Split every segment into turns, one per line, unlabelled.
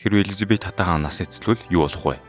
Хэрвээ Элизабет хатан хаан нас эцэлвэл юу болох вэ?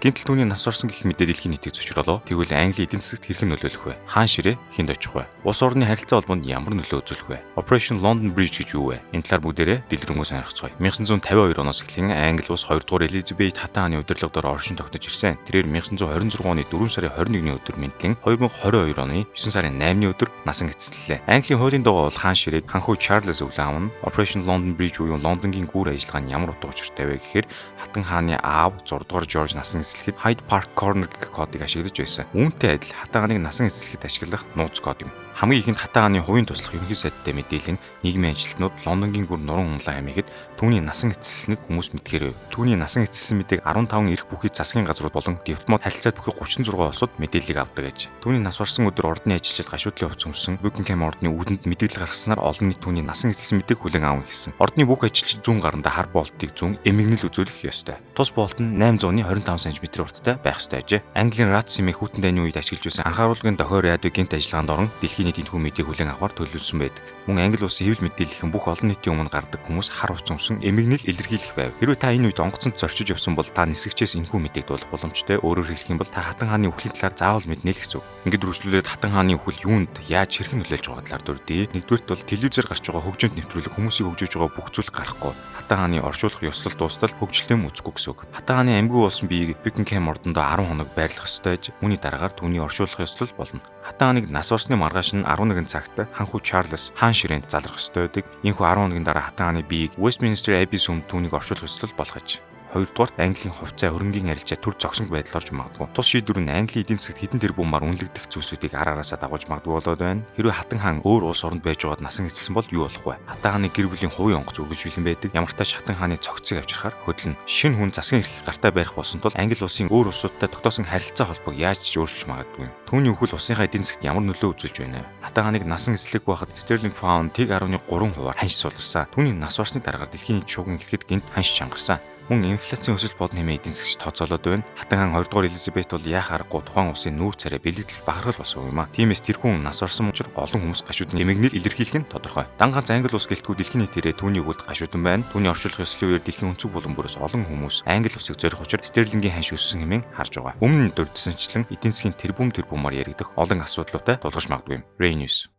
Гэнтэл түүний нас орсон гэх мэдээ дэлхийн нийтийг зочролоо. Тэгвэл Английн эдийн засагт хэрхэн нөлөөлөх вэ? Хаан ширээ хэнд очих вэ? Улс орны харилцаа холбоонд ямар нөлөө үзүүлэх вэ? Operation London Bridge гэж юу вэ? Энэ талаар бүгдээрээ дэлгэрэнгүй сонирхцгаая. 1952 оноос эхлэн Англи улс 2 дугаар Элизабет хатан хааны удирдлагаар оршин тогтнож ирсэн. Тэрээр 1926 оны 4 сарын 21-ний өдөр мэдлэн 2022 оны 9 сарын 8-ны өдөр насан эцэслэлээ. Английн хуулийн дагуу хаан ширээг ханхүү Чарльз өглөө аав нь Operation London Bridge буюу Лондонгийн гүүр ажиллагаа нь ямар утга учиртай вэ гэхээр хатан хааны аав 6 дугаар Жорж насан эцэлэхэд Hyde Park Corner гэх кодыг ашиглаж байсан. Үүнтэй адил хатан хааныг насан эцэлэхэд ашиглах нууц код юм. Хамгийн ихэнд хатан хааны хувийн туслах ерөнхий сайдтай мэдээлэн нийгмийн ажилтнууд Лондонгийн гүр нуран хумлаа хэмээхэд түүний насан эцэслэснийг хүмүүс мэдгээрээ. Түүний насан эцэслсэн мэдээг 15 эрх бүхий засгийн газрууд болон дипломат харилцаат бүхий 36 улсууд мэдээллийг авдаг гэж. Түүний нас барсан өдөр ордны ажилчид гашуудлын хувцас өмсөн Buckingham ордны үүдэнд мэдээлэл гаргаснаар олон нийт түүний насан эцэслсэн мэдээг хүлээн аван гэсэн. Ордны бүх ажилчид зүүн гарандаа хар болтыг зүүн эмгэнэл үзүүлэх ёстой. Тус болт нь 800-ны 25 см урттай байх ёстой ажээ. Английн Радсимийн хүйтэн дайны үед ашиглаж байсан анхааруулгын дохио радио гэнт ажиллагаанд орон дэлхийн нийтийн энэхүү мэдээ хүлээн авахар төлөвлөсөн байдаг. Мөн Англи улсын хэвлэл мэдээллийн бүх олон нийтийн өмнө гардаг хүмүүс хар хувцас өмсөн эмгэнэл илэрхийлэх байв. Хэрвээ та энэ үед онгоцонд зорчиж явсан бол та нисгчээс энэхүү мэдээг дуулах боломжтой. Өөрөөр хэлэх юм бол та хатан хааны үхлийн талаар заавал мэднэ л гэсэн үг. Ингээд үргэлжлүүлээд хатан хааны үхэл юунд яаж хэрхэн нөлөөлж байгаа талаар дурдъя. Нэгдүгээрт бол телевизээр гарч байгаа хөгжинд нэвтрүүлэг хүмүүсийг хөгжиж байгаа бүх зүйл гарахгүй. Хатан хааны оршуулах ёслол дуустал хөгжилтөм үзэхгүй гэсэн үг. Хатан хааны амьгүй болсон биеийг Buckingham ордондоо 10 хоног байрлах ёстой гэж. Үүний дараагаар түүний оршуулах ёслол болно. Хатан хааныг нас барсны маргааш нь 11 цагт ханхүү Чарльз хаан ширээнд залрах ёстой байдаг. Иймээс 10 хоногийн дараа хатан хааны биеийг Westminster Abbey сүмд түүнийг оршуулах ёслол болох гэж. Хоёрдугаар Английн хувьцаа хөрөнгийн арилжаа төр зогсонг байдал орж магадгүй. Тус шийдвэр нь Английн эдийн засагт хэдэн тэрбумаар үнэлэгдэх зүйлсүүдийг араасаа дагуулж магадгүй болоод байна. Хэрвээ хатан хаан өөр улс оронд байж байгаад насан эцэлсэн бол юу болох вэ? Хатан хааны гэр бүлийн хувийн онгоц үргэлж бэлэн байдаг. Ямар ч тач хатан хааны цогцыг авчрахаар хөдлөн шинэ хүн засгийн эрхийг гартаа барих болсон тул Англи улсын өөр улсуудтай тогтоосон харилцаа холбоог яаж ч өөрчилж магадгүй. Түүний үхэл улсынхаа эдийн засагт ямар нөлөө үзүүлж байна вэ? Хатан хааныг насан эцэлэх байхад Sterling Pound 1.3 хувиар ханш суларсан. Түүний нас барсны дараагаар дэлхийн нийт шуугин эхлэхэд гинт ханш чангарсан. Мөн инфляцийн өсөлт болон хэмээн эдийн засагч тооцоолоод байна. Хатан хаан 2 дугаар Элизабет бол яах аргагүй тухайн улсын нүүр царай бэлэгдэл бахархал болсон юм а. Тиймээс тэр хүн нас барсан учраас олон хүмүүс гашуудын эмгэнэл илэрхийлэх нь тодорхой. Дан ганц Англи улс гэлтгүй дэлхийн нийтээрээ түүний өгүүлд гашуудан байна. Түүний оршуулах ёслолын үеэр дэлхийн өнцөг булан бүрээс олон хүмүүс Англи улсыг зорих учраас Стерлингийн ханш өссөн хэмээн харж байгаа. Өмнө нь дурдсанчлан эдийн засгийн тэрбумаар яригдах олон асуудлуудтай тулгарч магадгүй юм. Ray News